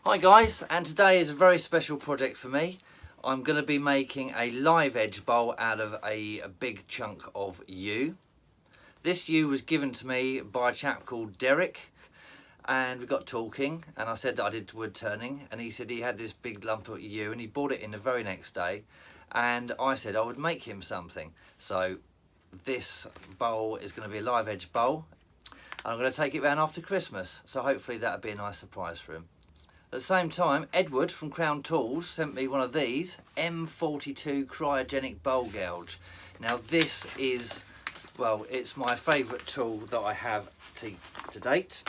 Hi guys, and today is a very special project for me. I'm going to be making a live edge bowl out of a big chunk of yew. This yew was given to me by a chap called Derek, and we got talking and I said that I did wood turning, and he said he had this big lump of yew and he bought it in the very next day, and I said I would make him something. So this bowl is going to be a live edge bowl. I'm going to take it round after Christmas, so hopefully that'll be a nice surprise for him. At the same time, Edward from Crown Tools sent me one of these M42 cryogenic bowl gouge. Now this is, well, it's my favourite tool that I have to date.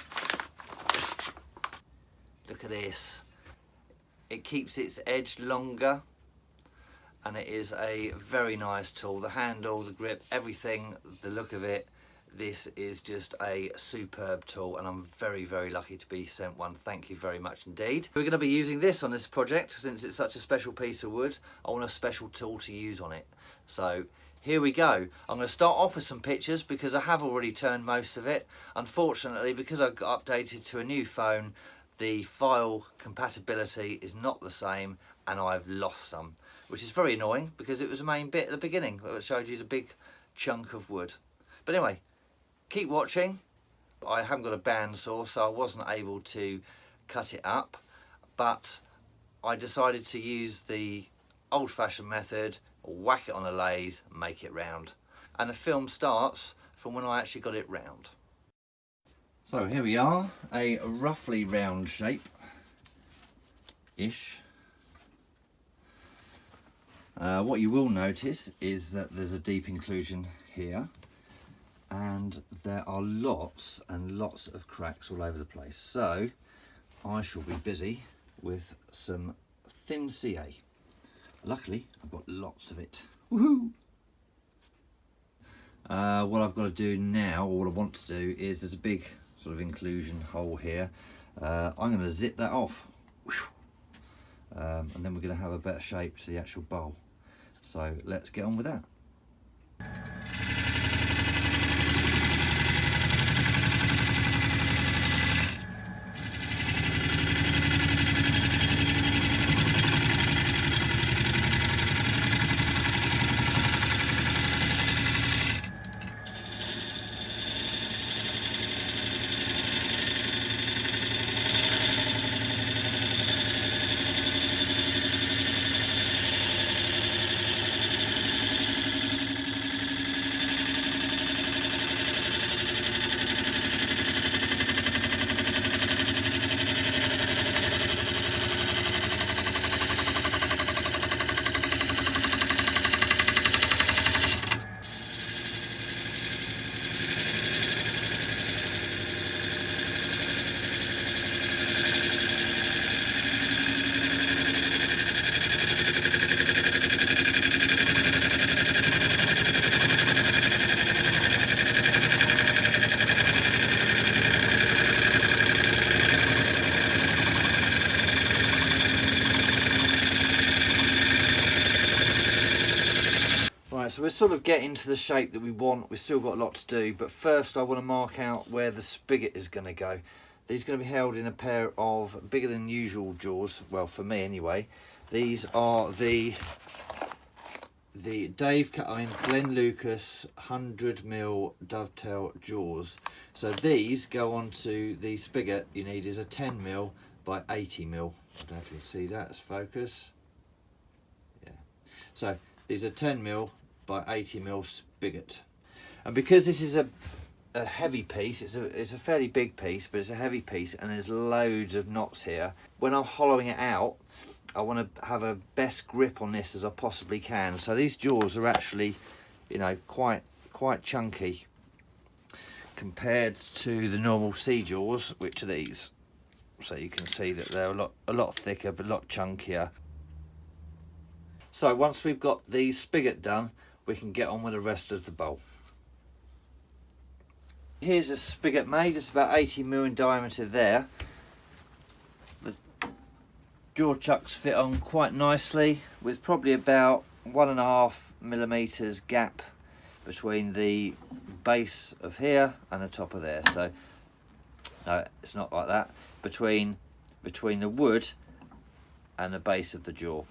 Look at this. It keeps its edge longer, and it is a very nice tool. The handle, the grip, everything, the look of it. This is just a superb tool, and I'm very, very lucky to be sent one. Thank you very much indeed. We're going to be using this on this project. Since it's such a special piece of wood, I want a special tool to use on it. So here we go. I'm going to start off with some pictures because I have already turned most of it. Unfortunately, because I got updated to a new phone, the file compatibility is not the same, and I've lost some, which is very annoying because it was the main bit at the beginning where it showed you the big chunk of wood. But anyway, keep watching. I haven't got a bandsaw, so I wasn't able to cut it up, but I decided to use the old-fashioned method, whack it on a lathe, make it round. And the film starts from when I actually got it round. So here we are, a roughly round shape-ish. What you will notice is that there's a deep inclusion here, and there are lots and lots of cracks all over the place. So I shall be busy with some thin CA. Luckily, I've got lots of it. Woohoo! What I've got to do now, or what I want to do, is there's a big sort of inclusion hole here. I'm going to zip that off. And then we're going to have a better shape to the actual bowl. So let's get on with that. Right, so we're sort of getting to the shape that we want. We've still got a lot to do, but first I want to mark out where the spigot is going to go. These are going to be held in a pair of bigger than usual jaws, well, for me anyway. These are the Glenn Lucas 100mm dovetail jaws. So these go onto the spigot. You need is a 10mm by 80mm. I don't know if you can see that as focus. Yeah. So these are 10mm by 80mm spigot, and because this is a heavy piece, it's a fairly big piece, but it's a heavy piece, and there's loads of knots here. When I'm hollowing it out, I want to have a best grip on this as I possibly can. So these jaws are actually, you know, quite chunky compared to the normal C jaws, which are these. So you can see that they're a lot thicker, but a lot chunkier. So once we've got the spigot done, we can get on with the rest of the bowl. Here's a spigot made. It's about 80mm in diameter there. The jaw chucks fit on quite nicely, with probably about 1.5mm gap between the base of here and the top of there. So no, it's not like that. Between between the wood and the base of the jaw.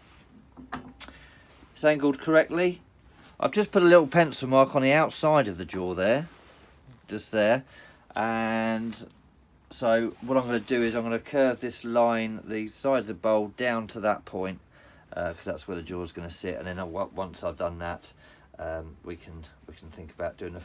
It's angled correctly. I've just put a little pencil mark on the outside of the jaw there, just there, and so what I'm going to do is I'm going to curve this line, the side of the bowl, down to that point, because that's where the jaw is going to sit, and then once I've done that, we can think about doing a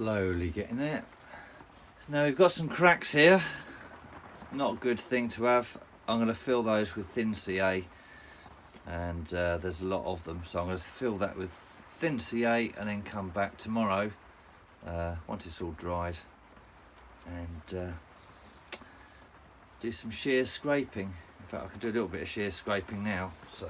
slowly getting there. Now we've got some cracks here, not a good thing to have. I'm going to fill those with thin CA, and there's a lot of them, so I'm going to fill that with thin CA and then come back tomorrow once it's all dried and do some shear scraping. In fact, I can do a little bit of shear scraping now. So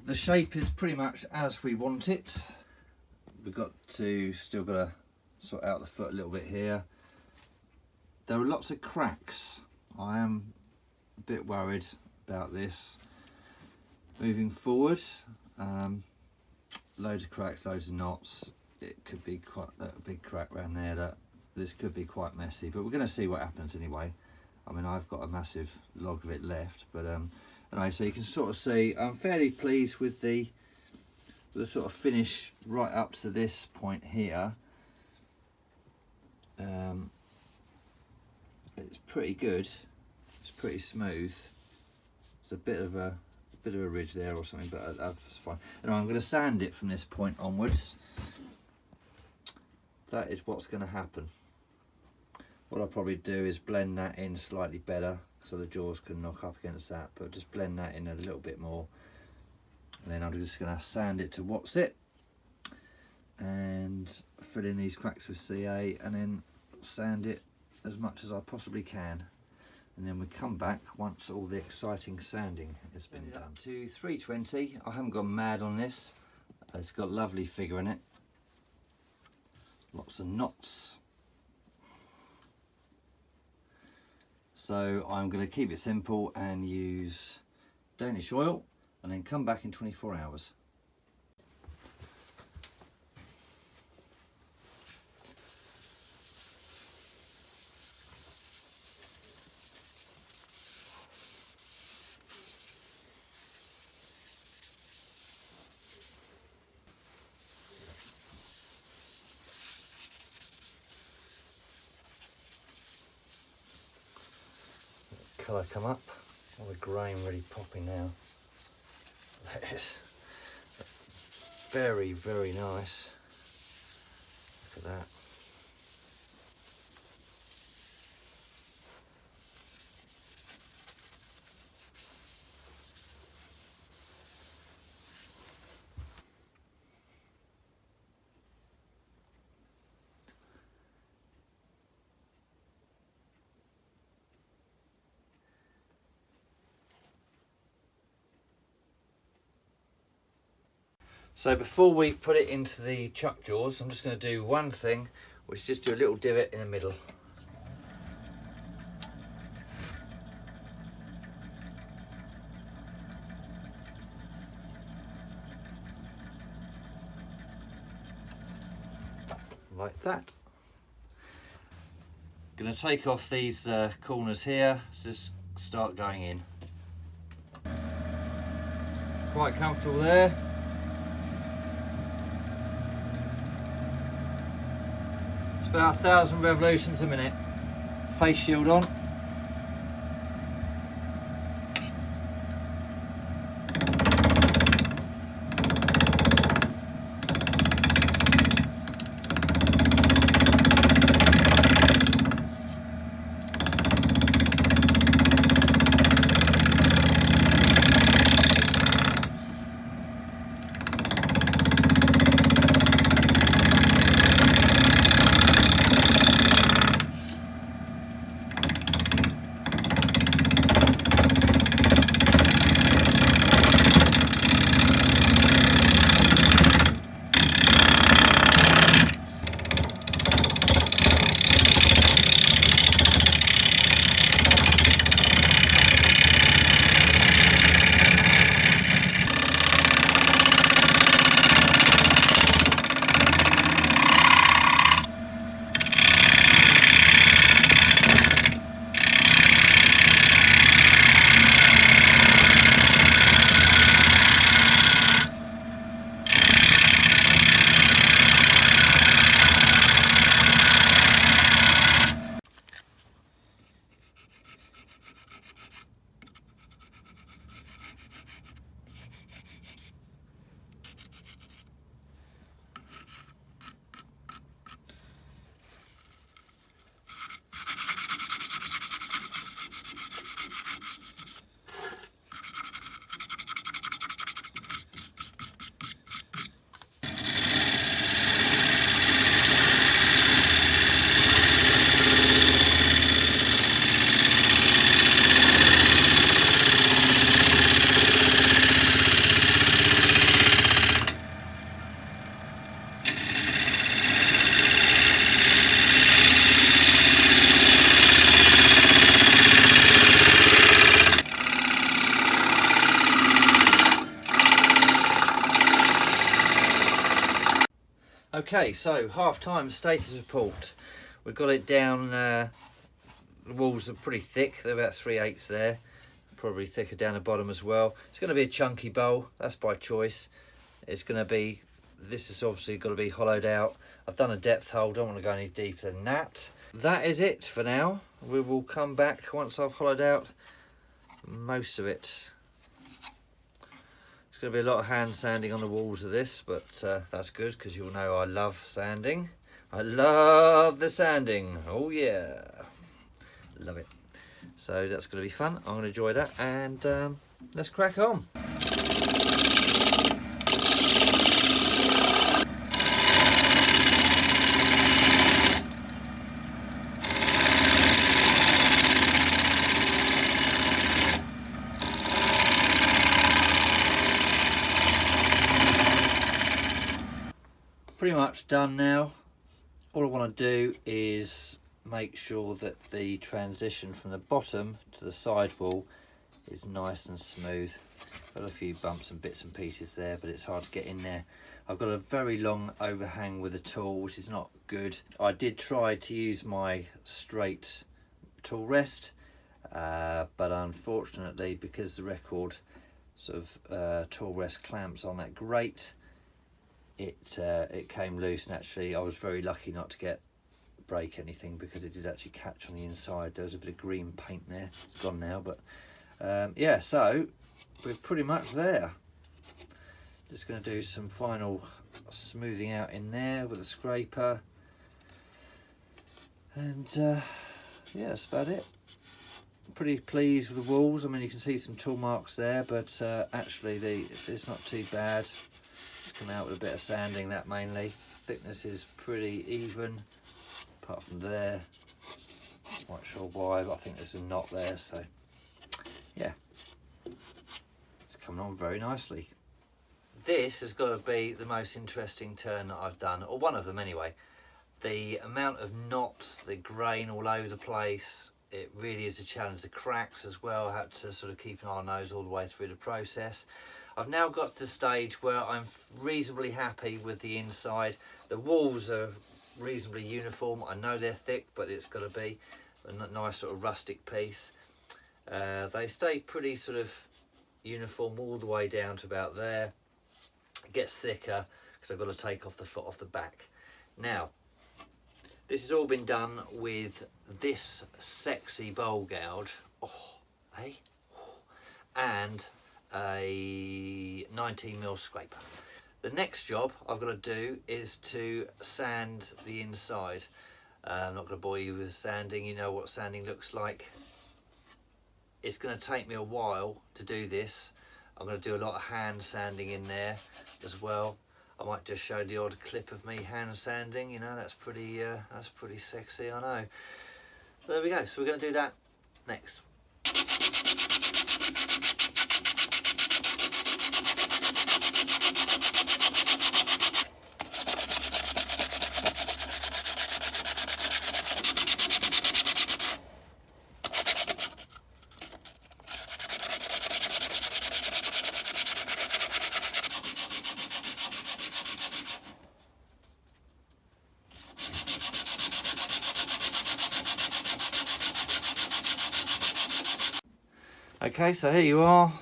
the shape is pretty much as we want it. We've still got to sort out the foot a little bit here. There are lots of cracks. I am a bit worried about this. Moving forward, loads of cracks, loads of knots. It could be quite a big crack around there. This could be quite messy, but we're going to see what happens anyway. I mean, I've got a massive log of it left, but anyway, so you can sort of see I'm fairly pleased with the sort of finish right up to this point here. It's pretty good. It's pretty smooth. It's a bit of a ridge there or something, but that's fine. And I'm going to sand it from this point onwards. That is what's going to happen. What I'll probably do is blend that in slightly better so the jaws can knock up against that, but just blend that in a little bit more. And then I'm just going to sand it to what's it and fill in these cracks with CA and then sand it as much as I possibly can. And then we come back once all the exciting sanding has been done. To 320, I haven't gone mad on this. It's got a lovely figure in it. Lots of knots. So I'm going to keep it simple and use Danish oil and then come back in 24 hours. Colour come up, all the grain really popping now. That is very, very nice. Look at that. So before we put it into the chuck jaws, I'm just going to do one thing, which is just do a little divot in the middle. Like that. Going to take off these corners here, just start going in. Quite comfortable there. About 1,000 revolutions a minute. Face shield on. Okay, so half-time status report. We've got it down, the walls are pretty thick, they're about 3/8 there. Probably thicker down the bottom as well. It's going to be a chunky bowl, that's by choice. It's going to be, this is obviously got to be hollowed out. I've done a depth hole, don't want to go any deeper than that. That is it for now. We will come back once I've hollowed out most of it. It's going to be a lot of hand sanding on the walls of this, but that's good because you'll know I love sanding. I love the sanding, oh yeah. Love it. So that's going to be fun. I'm going to enjoy that, and let's crack on. Pretty much done now. All I want to do is make sure that the transition from the bottom to the sidewall is nice and smooth. Got a few bumps and bits and pieces there, but it's hard to get in there. I've got a very long overhang with the tool, which is not good. I did try to use my straight tool rest, but unfortunately, because the record sort of tool rest clamps on that grate, it came loose, and actually I was very lucky not to break anything, because it did actually catch on the inside. There was a bit of green paint there. It's gone now, but yeah, so we're pretty much there. Just going to do some final smoothing out in there with a scraper, and yeah, that's about it. Pretty pleased with the walls. I mean, you can see some tool marks there, but actually it's not too bad. Come out with a bit of sanding, that mainly. Thickness is pretty even, apart from there. Not quite sure why, but I think there's a knot there, so yeah, it's coming on very nicely. This has got to be the most interesting turn that I've done, or one of them anyway. The amount of knots, the grain all over the place, it really is a challenge. The cracks as well, I had to sort of keep an eye on those all the way through the process. I've now got to the stage where I'm reasonably happy with the inside. The walls are reasonably uniform. I know they're thick, but it's got to be a nice sort of rustic piece. They stay pretty sort of uniform all the way down to about there. It gets thicker because I've got to take off the foot off the back. Now, this has all been done with this sexy bowl gouge, and a 19mm scraper. The next job I've got to do is to sand the inside. I'm not going to bore you with sanding. You know what sanding looks like. It's going to take me a while to do this. I'm going to do a lot of hand sanding in there as well. I might just show the odd clip of me hand sanding. You know, that's pretty sexy, I know. So there we go. So we're going to do that next. Okay, so here you are.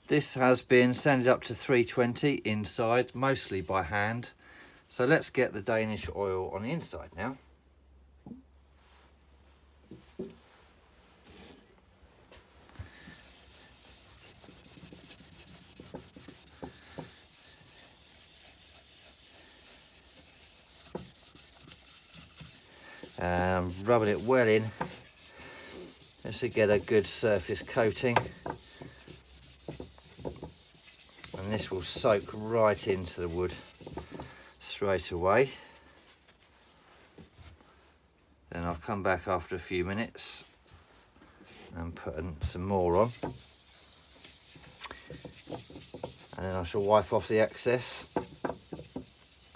This has been sanded up to 320 inside, mostly by hand. So let's get the Danish oil on the inside now. Rubbing it well in, just to get a good surface coating, and this will soak right into the wood straight away. Then I'll come back after a few minutes and put some more on, and then I shall wipe off the excess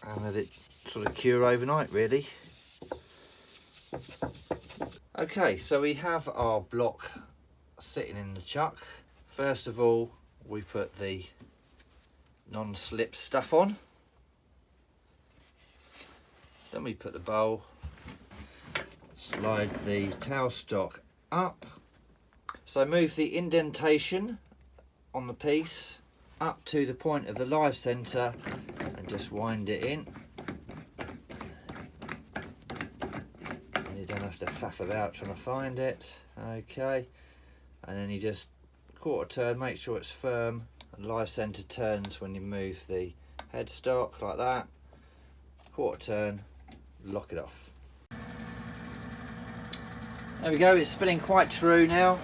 and let it sort of cure overnight, really. Okay, so we have our block sitting in the chuck. First of all, we put the non-slip stuff on. Then we put the bowl, slide the tailstock up. So move the indentation on the piece up to the point of the live centre and just wind it in. Don't have to faff about trying to find it. Okay, and then you just quarter turn, make sure it's firm, and live centre turns when you move the headstock like that. Quarter turn, lock it off. There we go, it's spinning quite true now.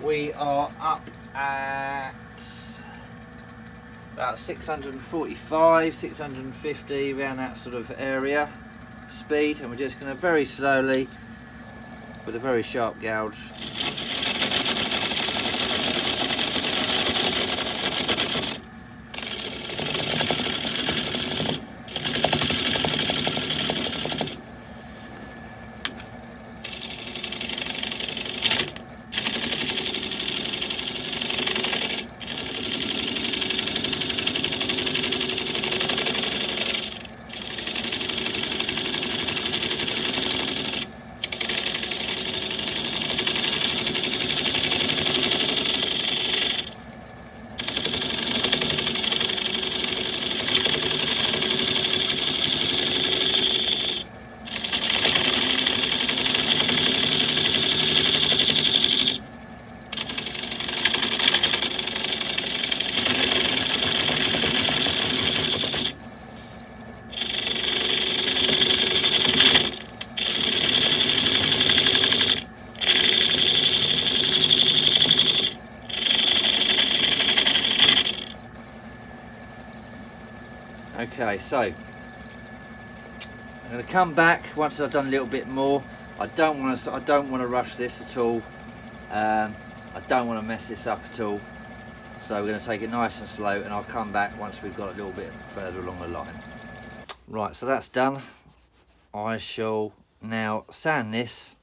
We are up at about 645, 650, around that sort of area speed, and we're just going to very slowly, with a very sharp gouge, Okay, so I'm going to come back once I've done a little bit more. I don't want to rush this at all. I don't want to mess this up at all. So we're going to take it nice and slow, and I'll come back once we've got a little bit further along the line. Right, so that's done. I shall now sand this,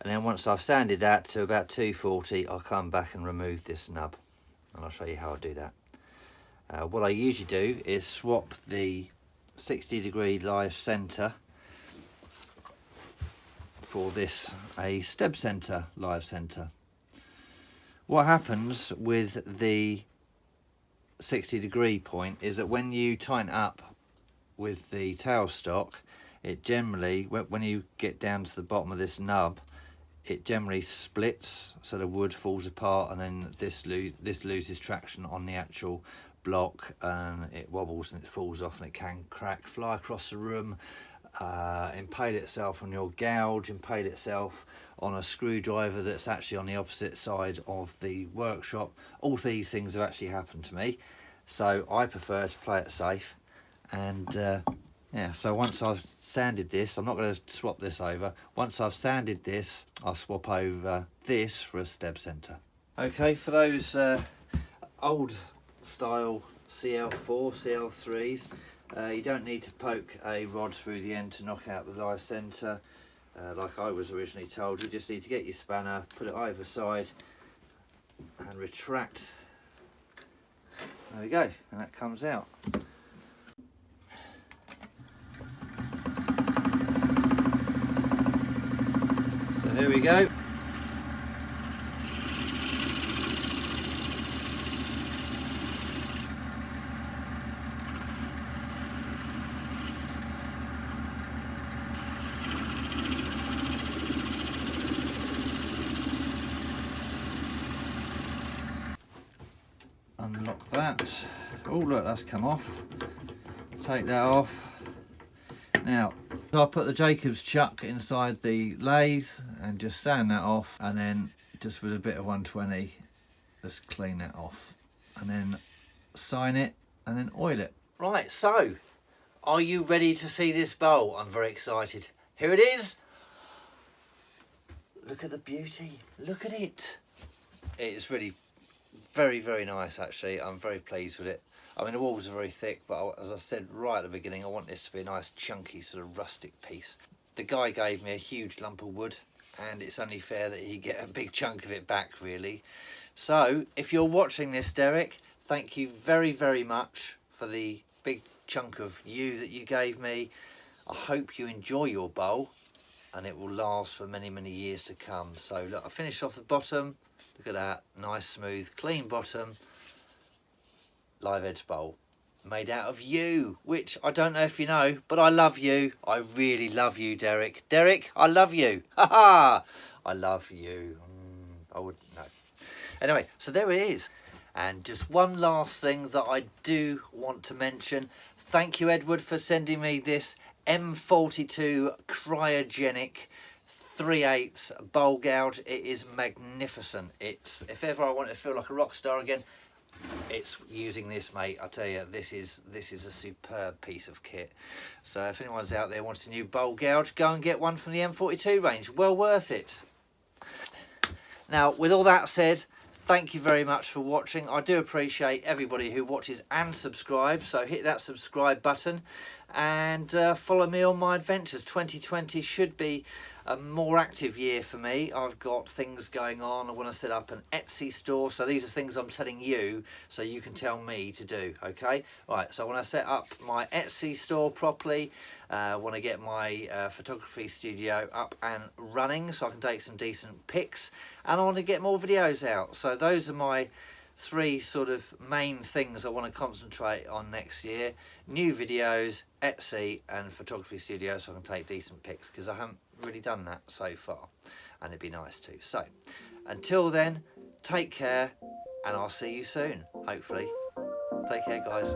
and then once I've sanded that to about 240, I'll come back and remove this nub, and I'll show you how I do that. What I usually do is swap the 60-degree live center for this, a steb center live center. What happens with the 60-degree point is that when you tighten up with the tailstock, it generally, when you get down to the bottom of this nub, it generally splits, so the wood falls apart, and then this loses traction on the actual block, and it wobbles and it falls off, and it can crack, fly across the room, impale itself on your gouge, impale itself on a screwdriver that's actually on the opposite side of the workshop. All these things have actually happened to me, so I prefer to play it safe. And yeah, so once I've sanded this, I'm not going to swap this over. Once I've sanded this, I'll swap over this for a steb center. Okay, for those old style CL4, CL3s, you don't need to poke a rod through the end to knock out the live center, like I was originally told. You just need to get your spanner, put it either side, and retract. There we go, and that comes out. So here we go. Unlock that. Oh look, that's come off. Take that off. Now, I'll put the Jacob's chuck inside the lathe and just stand that off, and then just with a bit of 120, just clean that off, and then sign it, and then oil it. Right, so, are you ready to see this bowl? I'm very excited. Here it is. Look at the beauty. Look at it. It's really very, very nice, actually. I'm very pleased with it. I mean, the walls are very thick, but as I said right at the beginning, I want this to be a nice chunky sort of rustic piece. The guy gave me a huge lump of wood, and it's only fair that he get a big chunk of it back, really. So if you're watching this, Derek, thank you very, very much for the big chunk of you that you gave me. I hope you enjoy your bowl, and it will last for many, many years to come. So look, I finished off the bottom. Look at that, nice, smooth, clean bottom, live edge bowl, made out of yew, which I don't know if you know, but I love you. I really love you, Derek. Derek, I love you. Ha ha! I love you. I wouldn't know. Anyway, so there it is. And just one last thing that I do want to mention. Thank you, Edward, for sending me this M42 cryogenic 3/8 bowl gouge. It is magnificent. It's, if ever I want to feel like a rock star again, it's using this, mate. I tell you, this is a superb piece of kit. So if anyone's out there wants a new bowl gouge, go and get one from the M42 range. Well worth it. Now, with all that said, thank you very much for watching. I do appreciate everybody who watches and subscribes, so hit that subscribe button and follow me on my adventures. 2020 should be a more active year for me. I've got things going on. I want to set up an Etsy store, so these are things I'm telling you so you can tell me to do, okay? Right, so I want to set up my Etsy store properly. I want to get my photography studio up and running so I can take some decent pics, and I want to get more videos out. So those are my 3 sort of main things I want to concentrate on next year: new videos, Etsy, and photography studio, so I can take decent pics, because I haven't really done that so far, and it'd be nice to. So until then, take care, and I'll see you soon, hopefully. Take care, guys.